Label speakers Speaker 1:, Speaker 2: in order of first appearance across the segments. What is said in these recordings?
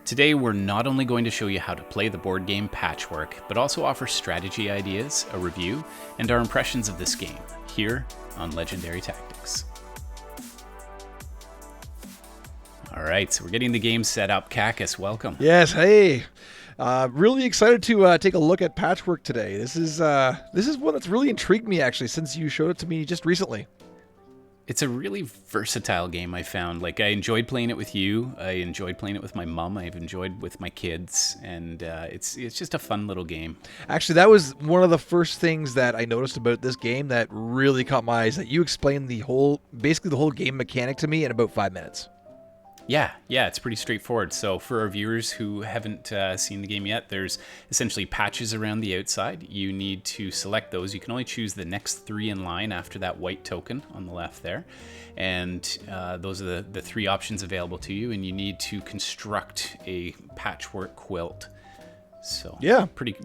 Speaker 1: Today, we're not only going to show you how to play the board game Patchwork, but also offer strategy ideas, a review, and our impressions of this game, here on Legendary Tactics. Alright, so we're getting the game set up. Cacus, welcome.
Speaker 2: Yes, hey. Really excited to take a look at Patchwork today. This is one that's really intrigued me, actually, since you showed it to me just recently.
Speaker 1: It's a really versatile game, I found. Like, I enjoyed playing it with you. I enjoyed playing it with my mom. I've enjoyed with my kids. And it's just a fun little game.
Speaker 2: Actually, that was one of the first things that I noticed about this game that really caught my eyes. That you explained basically the whole game mechanic to me in about 5 minutes.
Speaker 1: Yeah, it's pretty straightforward. So for our viewers who haven't seen the game yet, there's essentially patches around the outside. You need to select those. You can only choose the next 3 in line after that white token on the left there. And those are the 3 options available to you. And you need to construct a patchwork quilt. So
Speaker 2: yeah,
Speaker 1: pretty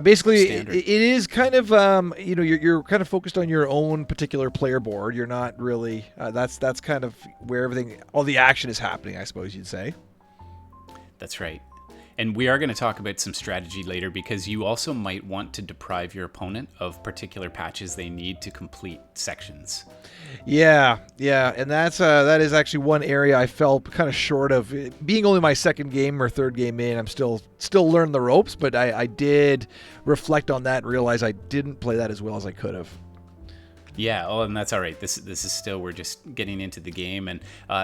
Speaker 2: basically
Speaker 1: standard.
Speaker 2: it is kind of you're kind of focused on your own particular player board. You're not really that's kind of where all the action is happening, I suppose you'd say.
Speaker 1: That's right. And we are going to talk about some strategy later, because you also might want to deprive your opponent of particular patches they need to complete sections.
Speaker 2: Yeah, and that is actually one area I fell kind of short of. Being only my second game or third game in, I'm still learning the ropes, but I did reflect on that and realize I didn't play that as well as I could have.
Speaker 1: Yeah, and that's all right. This is still, we're just getting into the game. And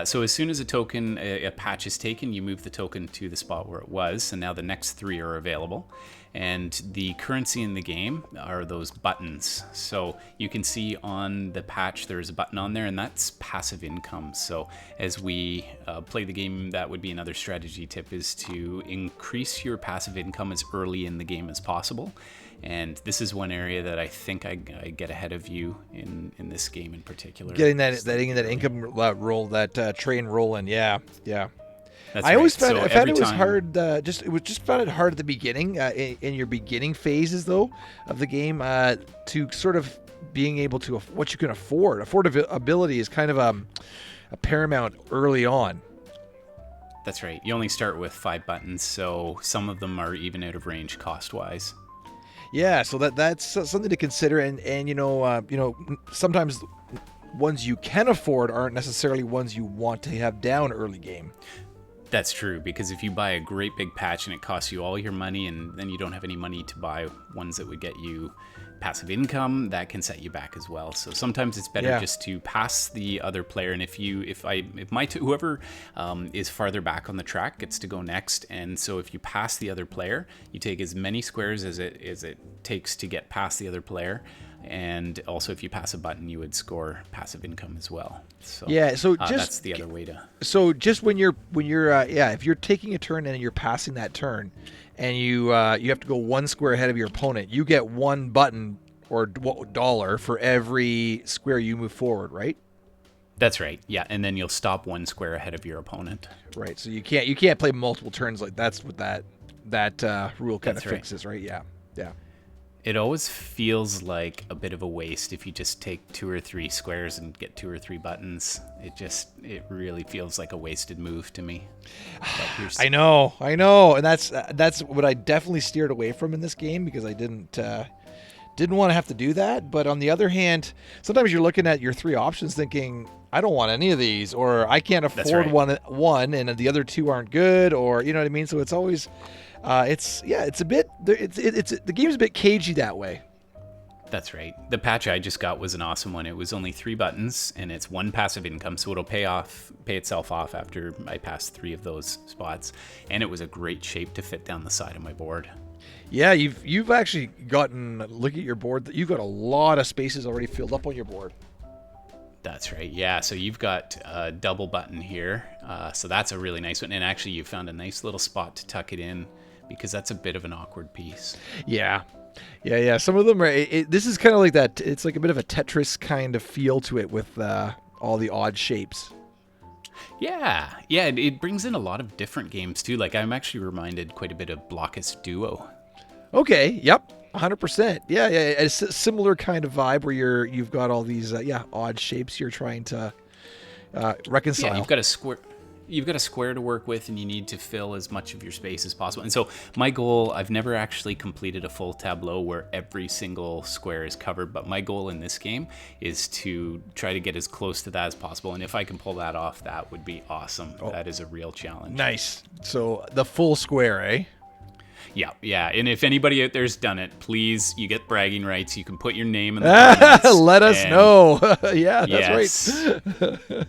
Speaker 1: so as soon as a patch is taken, you move the token to the spot where it was. And now the next 3 are available. And the currency in the game are those buttons. So you can see on the patch there's a button on there, and that's passive income. So as we play the game, that would be another strategy tip, is to increase your passive income as early in the game as possible. And this is one area that I think I get ahead of you in this game in particular.
Speaker 2: Getting that income roll, that train rolling, yeah.
Speaker 1: That's
Speaker 2: I always
Speaker 1: right.
Speaker 2: found it was hard. Found it hard at the beginning, in your beginning phases though of the game, to sort of being able to what you can afford. Affordability is kind of a paramount early on.
Speaker 1: That's right. You only start with 5 buttons, so some of them are even out of range cost-wise.
Speaker 2: Yeah, so that's something to consider, and sometimes ones you can afford aren't necessarily ones you want to have down early game.
Speaker 1: That's true, because if you buy a great big patch and it costs you all your money, and then you don't have any money to buy ones that would get you passive income, that can set you back as well. So sometimes it's better just to pass the other player, and whoever is farther back on the track gets to go next. And so if you pass the other player, you take as many squares as it takes to get past the other player. And also, if you pass a button, you would score passive income as well. So
Speaker 2: that's
Speaker 1: the other way to.
Speaker 2: So just when you're if you're taking a turn and you're passing that turn, and you have to go 1 square ahead of your opponent, you get 1 button or dollar for every square you move forward, right?
Speaker 1: That's right. Yeah, and then you'll stop 1 square ahead of your opponent.
Speaker 2: Right. So you can't play multiple turns. Like that's what that rule kind of fixes, right? Yeah.
Speaker 1: It always feels like a bit of a waste if you just take 2 or 3 squares and get 2 or 3 buttons. It really feels like a wasted move to me.
Speaker 2: I know, and that's what I definitely steered away from in this game, because I didn't want to have to do that. But on the other hand, sometimes you're looking at your 3 options thinking, I don't want any of these, or I can't afford one, and the other 2 aren't good, or you know what I mean. So it's always. It's a bit. The game's a bit cagey that way.
Speaker 1: That's right. The patch I just got was an awesome one. It was only 3 buttons, and it's 1 passive income, so it'll pay itself off after I pass 3 of those spots. And it was a great shape to fit down the side of my board.
Speaker 2: Yeah, you've actually gotten. Look at your board. You've got a lot of spaces already filled up on your board.
Speaker 1: That's right. Yeah, so you've got a double button here. So that's a really nice one. And actually, you found a nice little spot to tuck it in, because that's a bit of an awkward piece.
Speaker 2: Yeah. Some of them are. This is kind of like that. It's like a bit of a Tetris kind of feel to it, with all the odd shapes.
Speaker 1: Yeah. It brings in a lot of different games too. Like, I'm actually reminded quite a bit of Block's Duo.
Speaker 2: Okay. Yep. 100%. Yeah. It's a similar kind of vibe where you've got all these odd shapes you're trying to reconcile.
Speaker 1: Yeah, you've got a square. you've got a square to work with, and you need to fill as much of your space as possible. And so my goal, I've never actually completed a full tableau where every single square is covered, but my goal in this game is to try to get as close to that as possible. And if I can pull that off, that would be awesome. That is a real challenge.
Speaker 2: Nice. So the full square, eh?
Speaker 1: Yeah. And if anybody out there's done it, please, you get bragging rights. You can put your name in the comments.
Speaker 2: Let us know. Yeah, that's
Speaker 1: yes.
Speaker 2: right.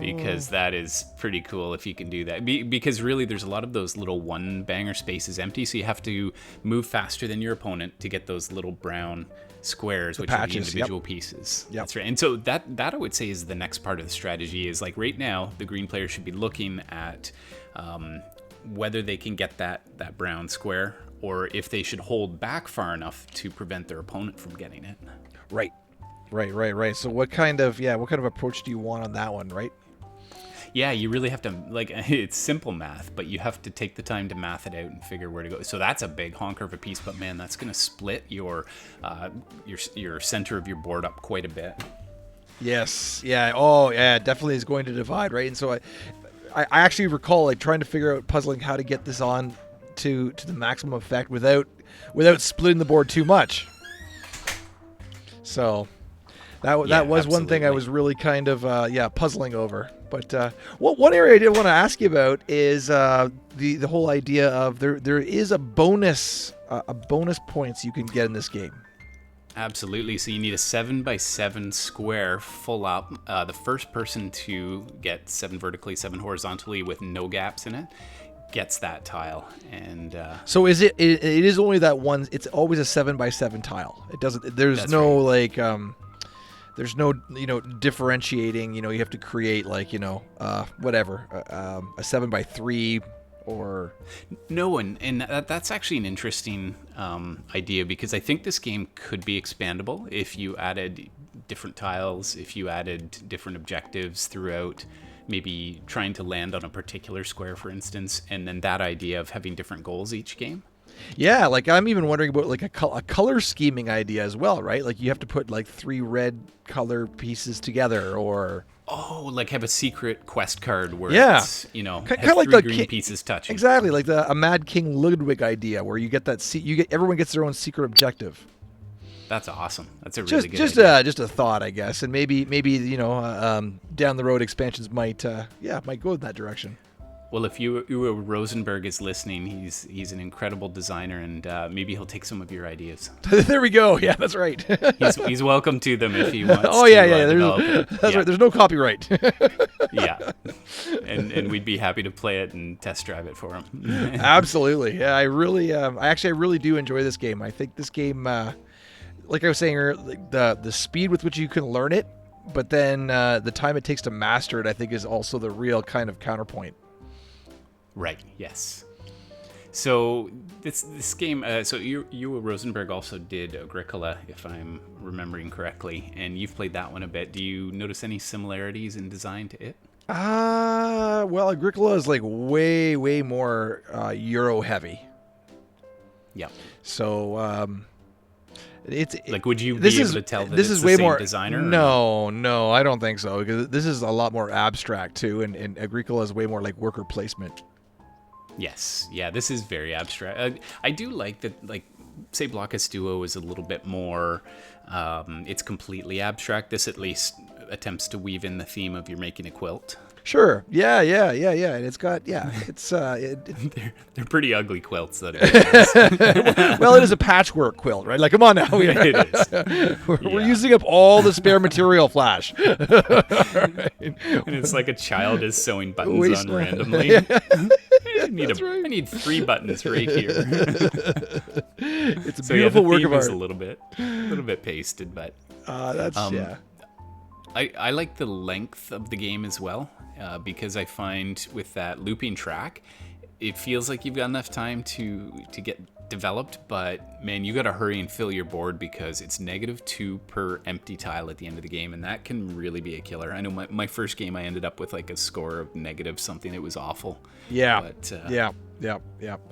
Speaker 1: Because that is pretty cool if you can do that. Because really, there's a lot of those little one-banger spaces empty, so you have to move faster than your opponent to get those little brown squares, which
Speaker 2: patches,
Speaker 1: are the individual pieces.
Speaker 2: Yep.
Speaker 1: That's right. And so that I would say is the next part of the strategy. Is like right now, the green player should be looking at whether they can get that brown square, or if they should hold back far enough to prevent their opponent from getting it.
Speaker 2: Right. So what kind of approach do you want on that one, right?
Speaker 1: Yeah, you really have to, like, it's simple math, but you have to take the time to math it out and figure where to go. So that's a big honker of a piece, but man, that's going to split your center of your board up quite a bit.
Speaker 2: Yes. Yeah. Oh, yeah. It definitely is going to divide, right? And so I actually recall like trying to figure out puzzling how to get this on to the maximum effect without splitting the board too much. So that was
Speaker 1: absolutely.
Speaker 2: one thing I was really kind of puzzling over. But one area I did want to ask you about is the whole idea of there is a bonus points you can get in this game.
Speaker 1: Absolutely. So you need a 7x7 square full up. The first person to get 7 vertically, 7 horizontally with no gaps in it gets that tile. And
Speaker 2: so is it is only that one? It's always a 7x7 tile. It doesn't. There's
Speaker 1: That's
Speaker 2: no
Speaker 1: right.
Speaker 2: like. There's no, differentiating. You have to create like, whatever, a 7x3 or.
Speaker 1: No, and that's actually an interesting idea, because I think this game could be expandable if you added different tiles, if you added different objectives throughout, maybe trying to land on a particular square, for instance, and then that idea of having different goals each game.
Speaker 2: Yeah, like I'm even wondering about like a color scheming idea as well, right? Like you have to put like 3 red color pieces together, or
Speaker 1: like have a secret quest card where it's
Speaker 2: kind
Speaker 1: have
Speaker 2: of like
Speaker 1: 3
Speaker 2: the
Speaker 1: green pieces touching.
Speaker 2: Exactly, like a Mad King Ludwig idea, where you get that everyone gets their own secret objective.
Speaker 1: That's awesome. That's a really good idea.
Speaker 2: Just a thought, I guess, and maybe down the road expansions might go in that direction.
Speaker 1: Well, if Uwe Rosenberg is listening, he's an incredible designer, and maybe he'll take some of your ideas.
Speaker 2: There we go. Yeah, that's right.
Speaker 1: he's welcome to them if he wants.
Speaker 2: Oh yeah.
Speaker 1: That's
Speaker 2: right. There's no copyright.
Speaker 1: Yeah, and we'd be happy to play it and test drive it for him.
Speaker 2: Absolutely. Yeah, I really do enjoy this game. I think this game, like I was saying earlier, the speed with which you can learn it, but then the time it takes to master it, I think, is also the real kind of counterpoint.
Speaker 1: Right. Yes. So this game. So you Rosenberg also did Agricola, if I'm remembering correctly, and you've played that one a bit. Do you notice any similarities in design to it?
Speaker 2: Well, Agricola is like way more Euro heavy.
Speaker 1: Yeah.
Speaker 2: So it's
Speaker 1: like, would you be able to tell that
Speaker 2: this
Speaker 1: it's
Speaker 2: is
Speaker 1: the
Speaker 2: way
Speaker 1: same
Speaker 2: more
Speaker 1: designer?
Speaker 2: No, I don't think so, because this is a lot more abstract too, and Agricola is way more like worker placement.
Speaker 1: Yes. Yeah, this is very abstract. I do like that, like, say Wonders Duel is a little bit more, it's completely abstract. This at least attempts to weave in the theme of you're making a quilt.
Speaker 2: Sure. Yeah. And it's got, it's...
Speaker 1: They're pretty ugly quilts. That
Speaker 2: Well, it is a patchwork quilt, right? Like, come on now.
Speaker 1: It is.
Speaker 2: We're using up all the spare material, Flash.
Speaker 1: Right. And it's like a child is sewing buttons on randomly. I need 3 buttons right here.
Speaker 2: It's a beautiful work of art.
Speaker 1: Is a little bit pasted, but I like the length of the game as well, because I find with that looping track, it feels like you've got enough time to get developed, but man, you got to hurry and fill your board, because it's -2 per empty tile at the end of the game, and that can really be a killer. I know my first game, I ended up with like a score of negative something. It was awful.
Speaker 2: Yeah.
Speaker 1: But,
Speaker 2: yeah.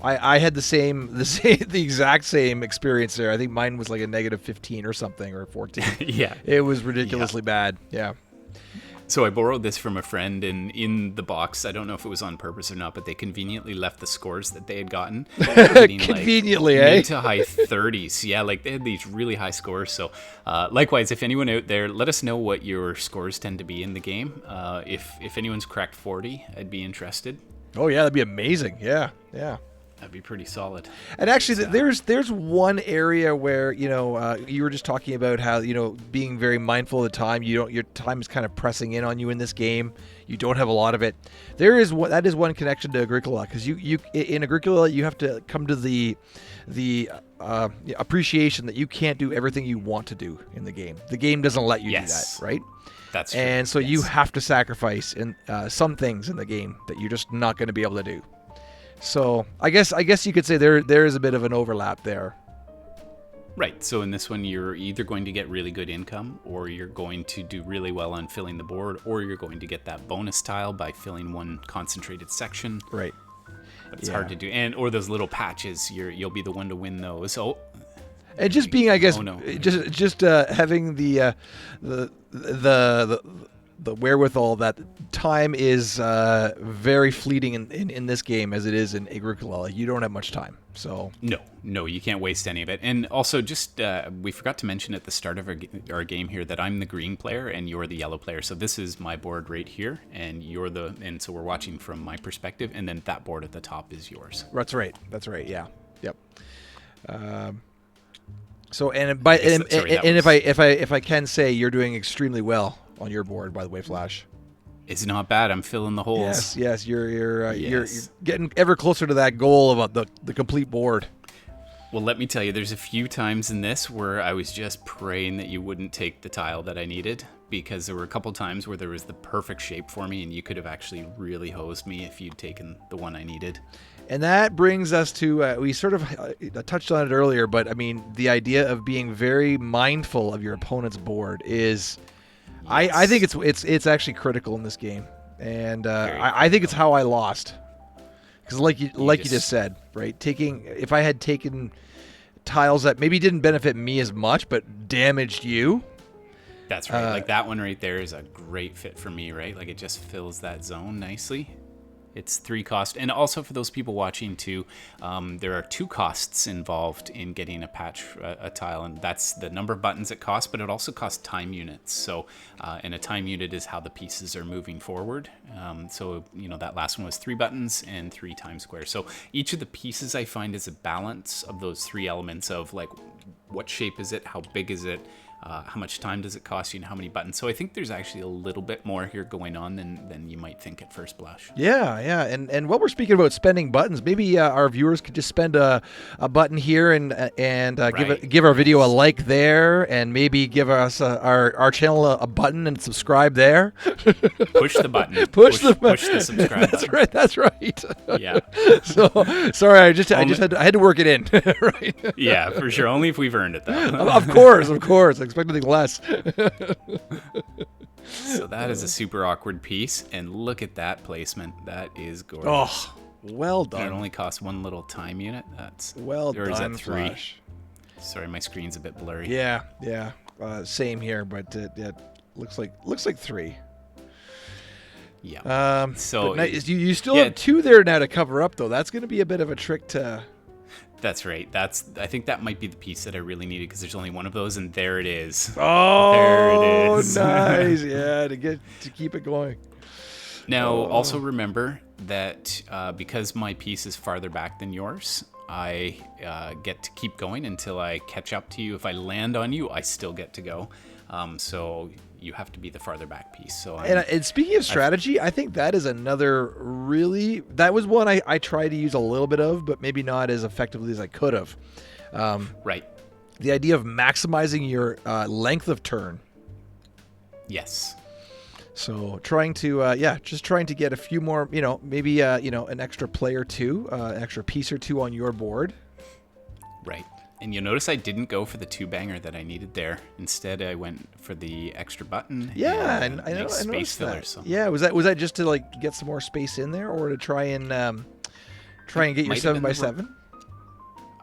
Speaker 2: I had the exact same experience there. I think mine was like a -15 or something, or 14.
Speaker 1: Yeah.
Speaker 2: It was ridiculously bad. Yeah.
Speaker 1: So I borrowed this from a friend, and in the box, I don't know if it was on purpose or not, but they conveniently left the scores that they had gotten.
Speaker 2: Conveniently,
Speaker 1: mid to high 30s. Yeah, like they had these really high scores. So likewise, if anyone out there, let us know what your scores tend to be in the game. If anyone's cracked 40, I'd be interested.
Speaker 2: Oh yeah, that'd be amazing. Yeah.
Speaker 1: That'd be pretty solid.
Speaker 2: And actually, there's one area where you were just talking about how being very mindful of the time. Your time is kind of pressing in on you in this game. You don't have a lot of it. That is one connection to Agricola, because you in Agricola you have to come to the appreciation that you can't do everything you want to do in the game. The game doesn't let you do that, right?
Speaker 1: That's true.
Speaker 2: And so you have to sacrifice in some things in the game that you're just not going to be able to do. So I guess you could say there is a bit of an overlap there.
Speaker 1: Right. So in this one, you're either going to get really good income, or you're going to do really well on filling the board, or you're going to get that bonus tile by filling one concentrated section.
Speaker 2: Right.
Speaker 1: But it's hard to do, or those little patches. You'll be the one to win those. Oh.
Speaker 2: And just being, I guess,
Speaker 1: oh, no.
Speaker 2: just having the wherewithal that time is very fleeting in this game, as it is in Agricola. You don't have much time, so
Speaker 1: no, you can't waste any of it. And also, just we forgot to mention at the start of our game here that I'm the green player and you're the yellow player. So this is my board right here, and and so we're watching from my perspective, and then that board at the top is yours.
Speaker 2: That's right. Yeah. Yep. So if I can say, you're doing extremely well on your board, by the way, Flash.
Speaker 1: It's not bad. I'm filling the holes.
Speaker 2: Yes. You're getting ever closer to that goal of the complete board.
Speaker 1: Well, let me tell you, there's a few times in this where I was just praying that you wouldn't take the tile that I needed, because there were a couple times where there was the perfect shape for me, and you could have actually really hosed me if you'd taken the one I needed.
Speaker 2: And that brings us to, we sort of touched on it earlier, but I mean, the idea of being very mindful of your opponent's board is... Yes. I think it's actually critical in this game, and I think it's how I lost, because like you just said, right? If I had taken tiles that maybe didn't benefit me as much but damaged you.
Speaker 1: That's right. Like that one right there is a great fit for me, right? Like it just fills that zone nicely. It's 3 cost. And also for those people watching too, there are 2 costs involved in getting a tile, and that's the number of buttons it costs, but it also costs time units. So, and a time unit is how the pieces are moving forward. So, that last one was 3 buttons and 3 time squares. So each of the pieces I find is a balance of those 3 elements of like, what shape is it? How big is it? How much time does it cost you, and how many buttons? So I think there's actually a little bit more here going on than you might think at first blush.
Speaker 2: Yeah. And while we're speaking about spending buttons, maybe our viewers could just spend a button here and right. give our video a like there, and maybe give us our channel a button and subscribe there.
Speaker 1: Push the button.
Speaker 2: Push the
Speaker 1: subscribe button.
Speaker 2: That's right.
Speaker 1: Yeah.
Speaker 2: So sorry, I had to work it in. Right.
Speaker 1: Yeah, for sure. Only if we've earned it, though.
Speaker 2: Of course. I expect nothing less.
Speaker 1: So that is a super awkward piece, and look at that placement. That is gorgeous.
Speaker 2: Oh, well done.
Speaker 1: And it only costs 1 little time unit. That's
Speaker 2: well
Speaker 1: done. Or is that 3?
Speaker 2: Flash.
Speaker 1: Sorry, my screen's a bit blurry.
Speaker 2: Yeah. Same here, but it looks like 3.
Speaker 1: Yeah. So
Speaker 2: you still have 2 there now to cover up, though. That's going to be a bit of a trick to.
Speaker 1: That's right. I think that might be the piece that I really needed, because there's only 1 of those, and there it is.
Speaker 2: Oh,
Speaker 1: there it is.
Speaker 2: Nice. Yeah, to keep it going.
Speaker 1: Now, also remember that because my piece is farther back than yours, I get to keep going until I catch up to you. If I land on you, I still get to go. So you have to be the farther back piece. So
Speaker 2: and speaking of strategy, I think that is another that was one I tried to use a little bit of, but maybe not as effectively as I could have.
Speaker 1: Right.
Speaker 2: The idea of maximizing your length of turn.
Speaker 1: Yes.
Speaker 2: So trying to get a few more, maybe an extra player or 2, an extra piece or 2 on your board.
Speaker 1: Right. And you'll notice I didn't go for the 2-banger that I needed there. Instead, I went for the extra button.
Speaker 2: Yeah, and I noticed that. So. Yeah, was that just to like get some more space in there, or to try and get your 7x7?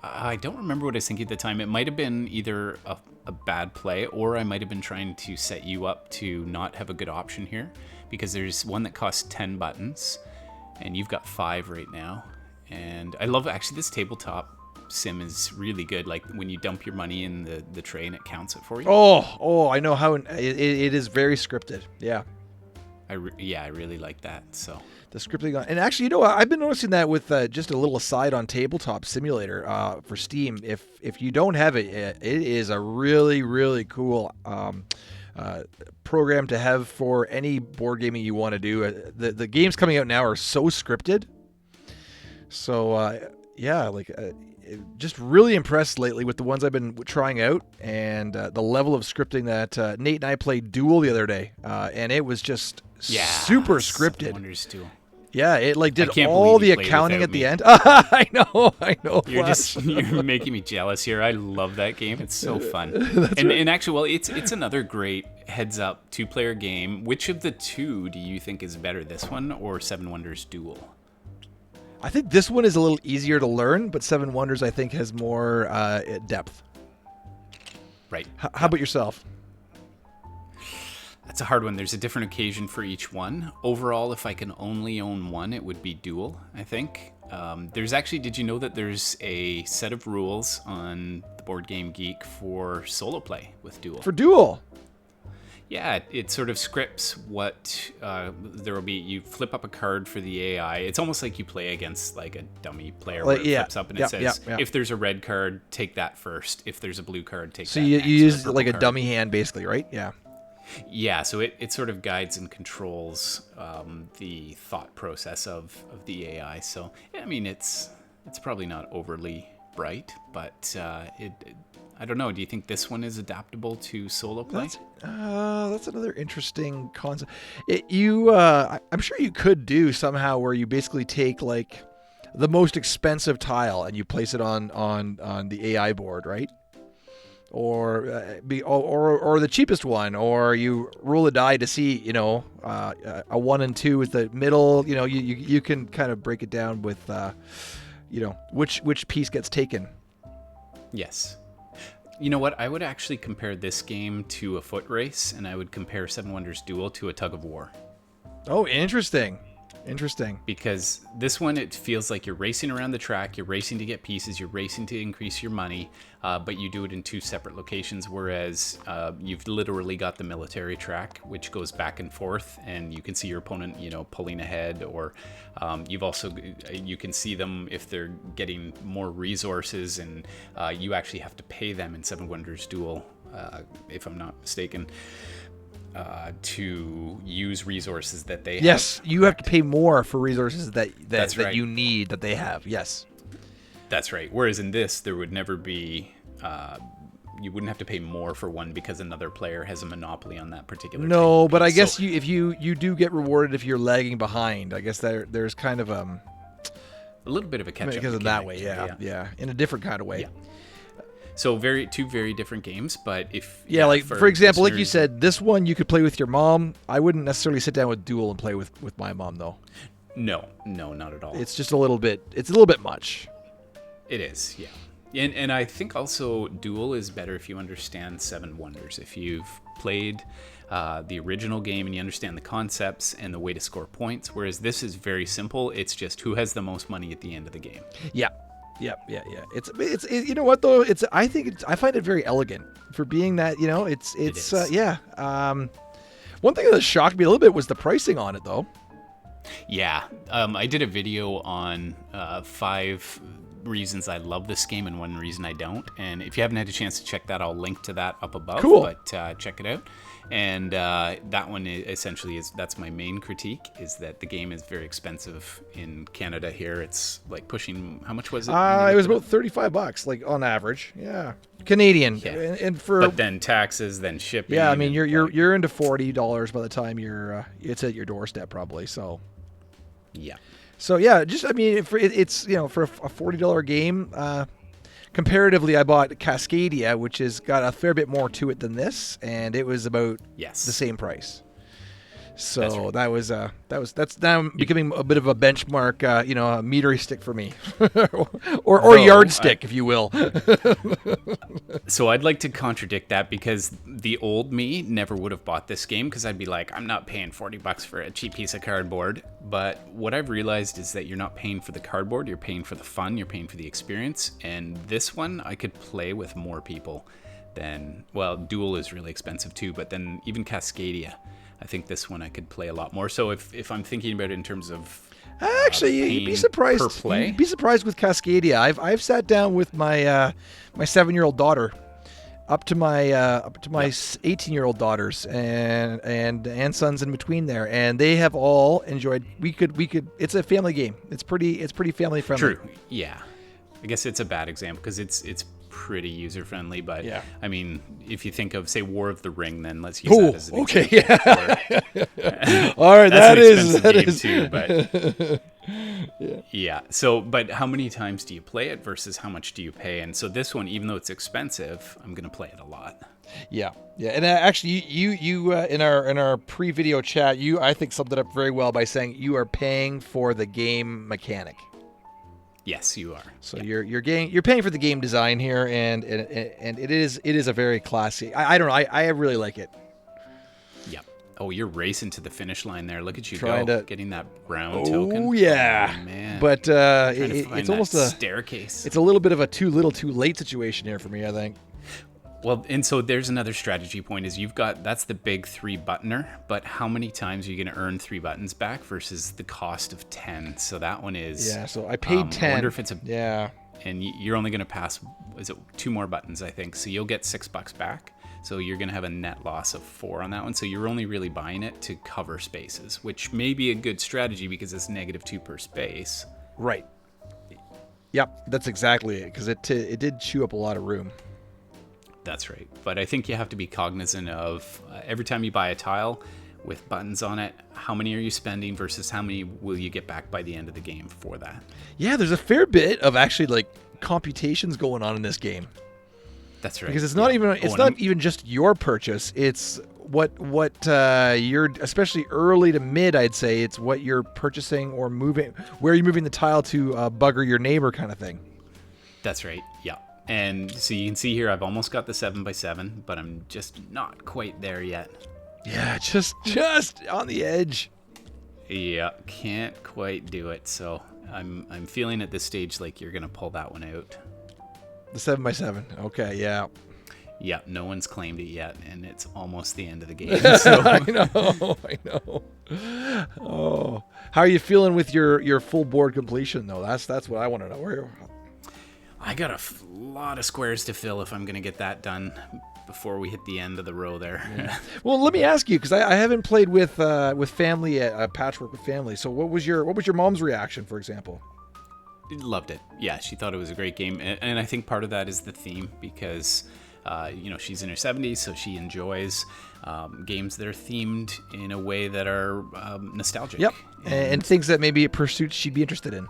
Speaker 1: I don't remember what I was thinking at the time. It might have been either a bad play, or I might have been trying to set you up to not have a good option here, because there's one that costs 10 buttons, and you've got 5 right now. And I love, actually, this tabletop sim is really good. Like when you dump your money in the tray and it counts it for you.
Speaker 2: Oh, I know how it is very scripted. Yeah.
Speaker 1: I really like that. So
Speaker 2: the scripting and actually, you know, I've been noticing that with just a little aside on Tabletop Simulator for Steam. If you don't have it, it is a really cool program to have for any board gaming you want to do. The games coming out now are so scripted. So just really impressed lately with the ones I've been trying out, and the level of scripting that Nate and I played Duel the other day, and it was just super scripted.
Speaker 1: Wonders Duel.
Speaker 2: Yeah, it like did all the accounting at the end. I know.
Speaker 1: You're making me jealous here. I love that game. It's so fun. And actually, well, it's another great heads up 2-player game. Which of the two do you think is better, this one or Seven Wonders Duel?
Speaker 2: I think this one is a little easier to learn, but Seven Wonders I think has more depth.
Speaker 1: Right.
Speaker 2: How about yourself?
Speaker 1: That's a hard one. There's a different occasion for each one. Overall, if I can only own one, it would be Duel, I think. There's actually, did you know that there's a set of rules on the Board Game Geek for solo play with Duel?
Speaker 2: For Duel?
Speaker 1: Yeah, it sort of scripts what there will be. You flip up a card for the AI. It's almost like you play against like a dummy player where it flips up and it says, if there's a red card, take that first. If there's a blue card, take that next.
Speaker 2: So you use like a dummy hand basically, right? Yeah.
Speaker 1: Yeah, so it sort of guides and controls the thought process of the AI. So, yeah, I mean, it's probably not overly bright, but I don't know. Do you think this one is adaptable to solo play?
Speaker 2: That's another interesting concept. I'm sure you could do somehow where you basically take like the most expensive tile and you place it on the AI board, right? Or the cheapest one, or you roll a die to see, a 1 and 2 is the middle. You can kind of break it down with, which piece gets taken.
Speaker 1: Yes. You know what? I would actually compare this game to a foot race, and I would compare Seven Wonders Duel to a tug of war.
Speaker 2: Oh, interesting.
Speaker 1: Because this one, it feels like you're racing around the track, you're racing to get pieces, you're racing to increase your money, but you do it in 2 separate locations, whereas you've literally got the military track, which goes back and forth, and you can see your opponent, pulling ahead, or you can see them if they're getting more resources, and you actually have to pay them in Seven Wonders Duel, if I'm not mistaken. To use resources that they have.
Speaker 2: Yes, you have to pay more for resources that
Speaker 1: right.
Speaker 2: you need, that they have. Yes.
Speaker 1: That's right. Whereas in this, there would never be... you wouldn't have to pay more for one because another player has a monopoly on that particular
Speaker 2: No, but I guess if you do get rewarded if you're lagging behind. I guess there's kind of a
Speaker 1: little bit of a catch-up
Speaker 2: because of that way, yeah, in a different kind of way.
Speaker 1: Yeah. So two very different games, but
Speaker 2: for example, like you said, this one you could play with your mom. I wouldn't necessarily sit down with Duel and play with my mom though.
Speaker 1: No, not at all.
Speaker 2: It's just a little bit much.
Speaker 1: It is, yeah. And I think also Duel is better if you understand Seven Wonders. If you've played the original game and you understand the concepts and the way to score points, whereas this is very simple. It's just who has the most money at the end of the game.
Speaker 2: Yeah. It's you know what though? I find it very elegant for being that, one thing that shocked me a little bit was the pricing on it though.
Speaker 1: Yeah. I did a video on 5 reasons I love this game and 1 reason I don't. And if you haven't had a chance to check that, I'll link to that up above.
Speaker 2: Cool.
Speaker 1: But check it out. And that one essentially that's my main critique, is that the game is very expensive in Canada here. It's like pushing, how much was it?
Speaker 2: It was about $35, like on average. Yeah. Canadian.
Speaker 1: Yeah.
Speaker 2: And for
Speaker 1: but then taxes, then shipping.
Speaker 2: Yeah, I mean you're into $40 by the time it's at your doorstep probably. So
Speaker 1: yeah.
Speaker 2: So yeah, just it's for a $40 game. Comparatively, I bought Cascadia, which has got a fair bit more to it than this, and it was about the same price. So
Speaker 1: That's right.
Speaker 2: that's now becoming a bit of a benchmark, a metery stick for me, or yardstick, if you will.
Speaker 1: So I'd like to contradict that because the old me never would have bought this game because I'd be like, I'm not paying $40 for a cheap piece of cardboard. But what I've realized is that you're not paying for the cardboard, you're paying for the fun, you're paying for the experience. And this one I could play with more people than, well, Duel is really expensive too, but then even Cascadia, I think this one I could play a lot more. So if I'm thinking about it in terms of
Speaker 2: Actually, you'd be surprised.
Speaker 1: per play,
Speaker 2: You'd be surprised with Cascadia. I've sat down with my my 7-year-old daughter, up to my 18-year-old daughters and sons in between there, and they have all enjoyed. We could. It's a family game. It's pretty family friendly.
Speaker 1: True. Yeah. I guess it's a bad example because it's pretty user friendly, but
Speaker 2: yeah.
Speaker 1: I mean, if you think of say War of the Ring, then let's use that as an
Speaker 2: okay,
Speaker 1: example.
Speaker 2: Yeah. All right,
Speaker 1: that
Speaker 2: is
Speaker 1: game too, but yeah. So, but how many times do you play it versus how much do you pay? And so this one, even though it's expensive, I'm gonna play it a lot.
Speaker 2: Yeah. And actually, you in our pre-video chat, I think summed it up very well by saying you are paying for the game mechanic.
Speaker 1: Yes, you are.
Speaker 2: So you're paying for the game design here, and it is a very classy. I don't know. I really like it.
Speaker 1: Yep. Oh, you're racing to the finish line there. Look at you getting that brown token.
Speaker 2: Oh yeah,
Speaker 1: man.
Speaker 2: But
Speaker 1: it's
Speaker 2: almost a
Speaker 1: staircase.
Speaker 2: It's a little bit of a too little, too late situation here for me, I think.
Speaker 1: Well, and so there's another strategy point is that's the big 3-buttoner, but how many times are you going to earn 3 buttons back versus the cost of 10? So that one is...
Speaker 2: Yeah, so I paid 10.
Speaker 1: I wonder if it's
Speaker 2: Yeah.
Speaker 1: And you're only going to pass, is it 2 more buttons, I think. So you'll get $6 back. So you're going to have a net loss of 4 on that one. So you're only really buying it to cover spaces, which may be a good strategy because it's -2 per space.
Speaker 2: Right. Yep, that's exactly it, because it did chew up a lot of room.
Speaker 1: That's right. But I think you have to be cognizant of every time you buy a tile with buttons on it, how many are you spending versus how many will you get back by the end of the game for that?
Speaker 2: Yeah, there's a fair bit of actually like computations going on in this game.
Speaker 1: That's right.
Speaker 2: Because it's not even just your purchase. It's what you're, especially early to mid, I'd say, it's what you're purchasing or moving, where you're moving the tile to bugger your neighbor kind of thing.
Speaker 1: That's right. Yeah. And so you can see here, I've almost got the 7x7, but I'm just not quite there yet.
Speaker 2: Yeah, just on the edge.
Speaker 1: Yeah, can't quite do it. So I'm feeling at this stage like you're gonna pull that one out.
Speaker 2: The 7x7. Okay, yeah.
Speaker 1: Yeah, no one's claimed it yet, and it's almost the end of the game. So.
Speaker 2: I know. Oh, how are you feeling with your full board completion though? That's what I want to know.
Speaker 1: I got a lot of squares to fill if I'm going to get that done before we hit the end of the row there.
Speaker 2: Yeah. Well, let me ask you, because I haven't played with family at Patchwork with Family. So what was your mom's reaction, for example?
Speaker 1: Loved it. Yeah, she thought it was a great game, and I think part of that is the theme because she's in her 70s, so she enjoys games that are themed in a way that are nostalgic.
Speaker 2: Yep, and things that maybe pursuits she'd be interested in.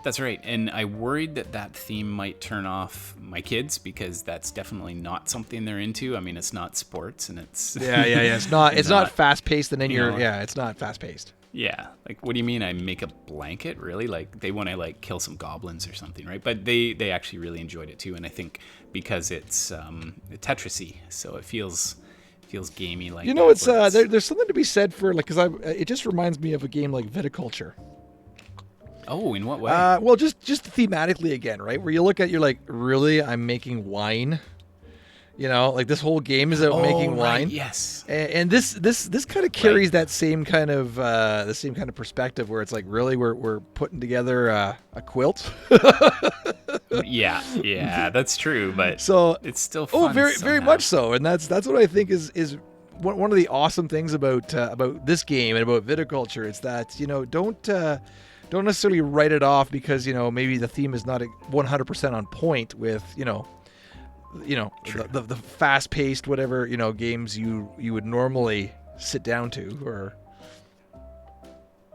Speaker 1: That's right, and I worried that theme might turn off my kids because that's definitely not something they're into. I mean, it's not sports, and it's
Speaker 2: It's not fast paced, and then it's not fast paced.
Speaker 1: Yeah, like what do you mean? I make a blanket? Really? Like they want to like kill some goblins or something, right? But they actually really enjoyed it too, and I think because it's Tetris-y, so it feels gamey. Like
Speaker 2: it's there's something to be said for like because it just reminds me of a game like Viticulture.
Speaker 1: Oh, in what way?
Speaker 2: Well, just thematically again, right? Where you look at, you're like, really, I'm making wine. Like this whole game is about making wine.
Speaker 1: Yes.
Speaker 2: And this kind of carries that same kind of perspective where it's like, really, we're putting together a quilt.
Speaker 1: Yeah, that's true. But
Speaker 2: so
Speaker 1: it's still fun.
Speaker 2: Very much so. And that's what I think is one of the awesome things about this game and about Viticulture. It's that don't necessarily write it off because maybe the theme is not 100% on point with the fast-paced whatever games you would normally sit down to. Or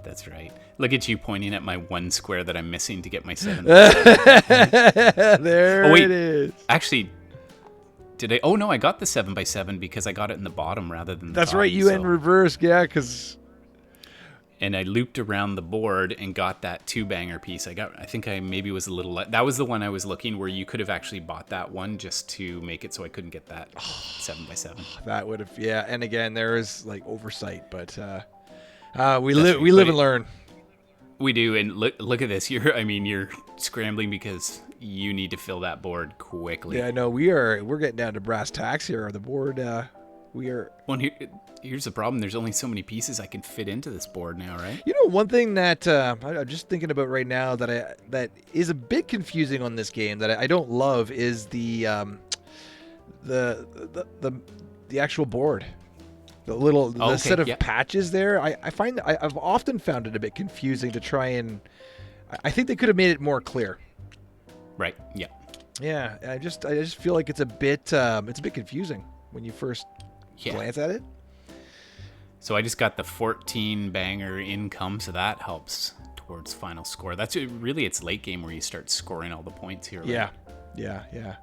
Speaker 1: that's right. Look at you pointing at my one square that I'm missing to get my 7.
Speaker 2: There it is.
Speaker 1: Actually, Did I? Oh no, I got the 7x7 because I got it in the bottom rather than the
Speaker 2: That's
Speaker 1: top,
Speaker 2: right. You in reverse, yeah, because.
Speaker 1: And I looped around the board and got that 2-banger piece. I think I maybe was a little. That was the one I was looking where you could have actually bought that one just to make it so I couldn't get that 7x7.
Speaker 2: That would have, yeah. And again, there is like oversight, but we live and learn.
Speaker 1: We do, and look at this. You're scrambling because you need to fill that board quickly.
Speaker 2: Yeah, no, we're getting down to brass tacks here. The board, we are.
Speaker 1: Well, here's the problem. There's only so many pieces I can fit into this board now, right?
Speaker 2: You know, one thing that I'm just thinking about right now that is a bit confusing on this game that I don't love is the actual board. The set of patches there. I find I've often found it a bit confusing to try and. I think they could have made it more clear.
Speaker 1: Right. Yeah.
Speaker 2: Yeah. I just feel like it's a bit confusing when you first glance at it.
Speaker 1: So I just got the 14-banger income, so that helps towards final score. That's really it's late game where you start scoring all the points here.
Speaker 2: Right? Yeah.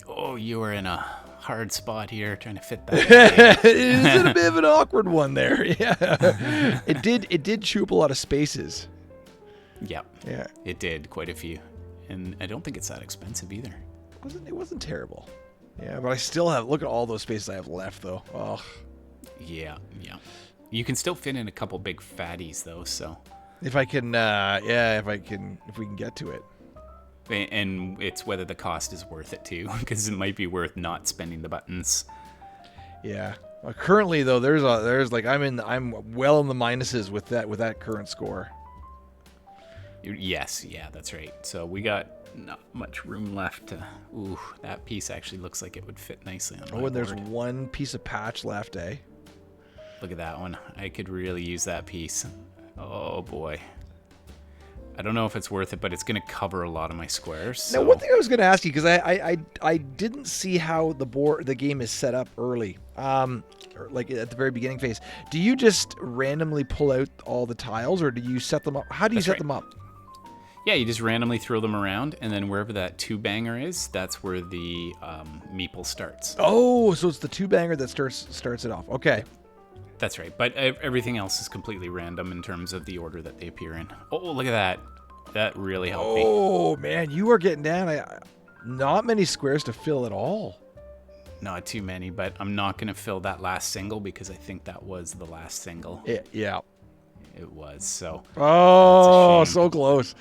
Speaker 1: Oh, you were in a hard spot here trying to fit that.
Speaker 2: It is a bit of an awkward one there. Yeah. It did chew up a lot of spaces.
Speaker 1: Yeah.
Speaker 2: Yeah.
Speaker 1: It did quite a few. And I don't think it's that expensive either.
Speaker 2: It wasn't terrible. Yeah, but I still have look at all those spaces I have left though. Oh.
Speaker 1: Yeah. You can still fit in a couple big fatties though, so
Speaker 2: if we can get to it.
Speaker 1: And it's whether the cost is worth it too, because it might be worth not spending the buttons.
Speaker 2: Yeah. Currently though, there's like I'm well in the minuses with that current score.
Speaker 1: Yes, yeah, that's right. So we got not much room left to. Ooh, that piece actually looks like it would fit nicely on my board.
Speaker 2: And there's one piece of patch left, eh?
Speaker 1: Look at that one. I could really use that piece. Oh boy. I don't know if it's worth it, but it's going to cover a lot of my squares. So.
Speaker 2: Now, one thing I was going to ask you, because I didn't see how the game is set up early, like at the very beginning phase. Do you just randomly pull out all the tiles, or do you set them up? How do you set them up?
Speaker 1: Yeah, you just randomly throw them around, and then wherever that 2-banger is, that's where the meeple starts.
Speaker 2: Oh, so it's the 2-banger that starts it off. Okay.
Speaker 1: That's right, but everything else is completely random in terms of the order that they appear in. Oh, look at that. That really helped me.
Speaker 2: Oh, man, you are getting down. Not many squares to fill at all.
Speaker 1: Not too many, but I'm not going to fill that last single because I think that was the last single.
Speaker 2: Yeah.
Speaker 1: It was, so.
Speaker 2: Oh, so close.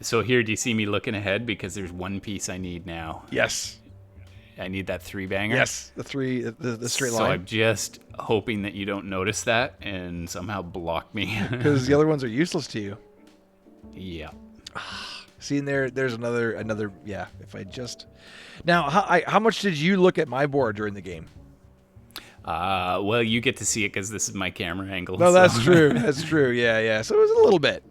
Speaker 1: So here, do you see me looking ahead? Because there's one piece I need now.
Speaker 2: Yes.
Speaker 1: I need that 3-banger.
Speaker 2: Yes, the straight line.
Speaker 1: So I'm just hoping that you don't notice that and somehow block me.
Speaker 2: Because the other ones are useless to you.
Speaker 1: Yeah.
Speaker 2: See, and there's another. Yeah. If I just now, how much did you look at my board during the game?
Speaker 1: Well, you get to see it because this is my camera angle.
Speaker 2: No, that's true. That's true. Yeah. So it was a little bit.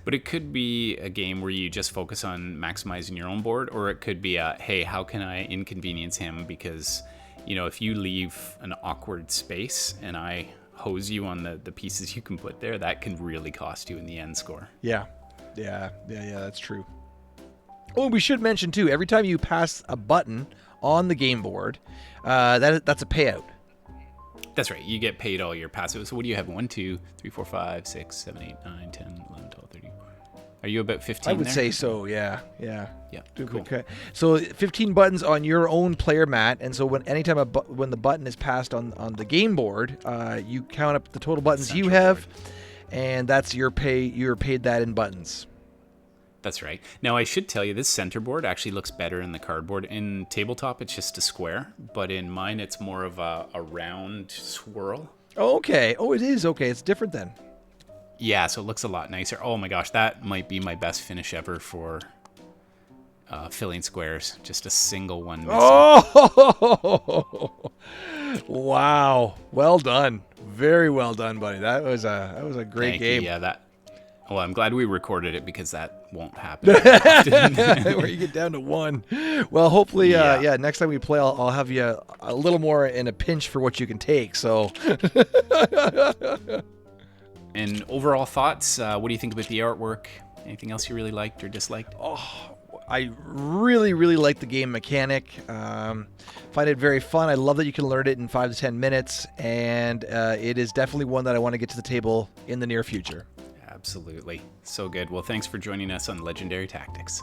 Speaker 1: But it could be a game where you just focus on maximizing your own board, or it could be hey, how can I inconvenience him? Because, if you leave an awkward space and I hose you on the pieces you can put there, that can really cost you in the end score.
Speaker 2: Yeah, that's true. Oh, we should mention, too, every time you pass a button on the game board, that's a payout.
Speaker 1: That's right. You get paid all your passes. So what do you have? 1, 2, 3, 4, 5, 6, 7, 8, 9, 10, 11, 12, 13. Are you about 15
Speaker 2: I would
Speaker 1: there?
Speaker 2: say so, yeah.
Speaker 1: Yeah, cool.
Speaker 2: Okay. So 15 buttons on your own player mat, and so when the button is passed on the game board, you count up the total buttons you have, and that's your pay. You're paid that in buttons.
Speaker 1: That's right. Now, I should tell you, this center board actually looks better in the cardboard. In tabletop, it's just a square, but in mine, it's more of a round swirl.
Speaker 2: Oh, okay. Oh, it is. Okay, it's different then.
Speaker 1: Yeah, so it looks a lot nicer. Oh my gosh, that might be my best finish ever for filling squares. Just a single one missing.
Speaker 2: Oh, wow. Well done. Very well done, buddy. That was a great game.
Speaker 1: Yeah, well, I'm glad we recorded it because that won't happen often.
Speaker 2: Where you get down to one. Well, hopefully, next time we play, I'll have you a little more in a pinch for what you can take. So.
Speaker 1: And overall thoughts, what do you think about the artwork? Anything else you really liked or disliked?
Speaker 2: Oh, I really, really like the game mechanic. Find it very fun. I love that you can learn it in 5 to 10 minutes, and it is definitely one that I want to get to the table in the near future.
Speaker 1: Absolutely. So good. Well, thanks for joining us on Legendary Tactics.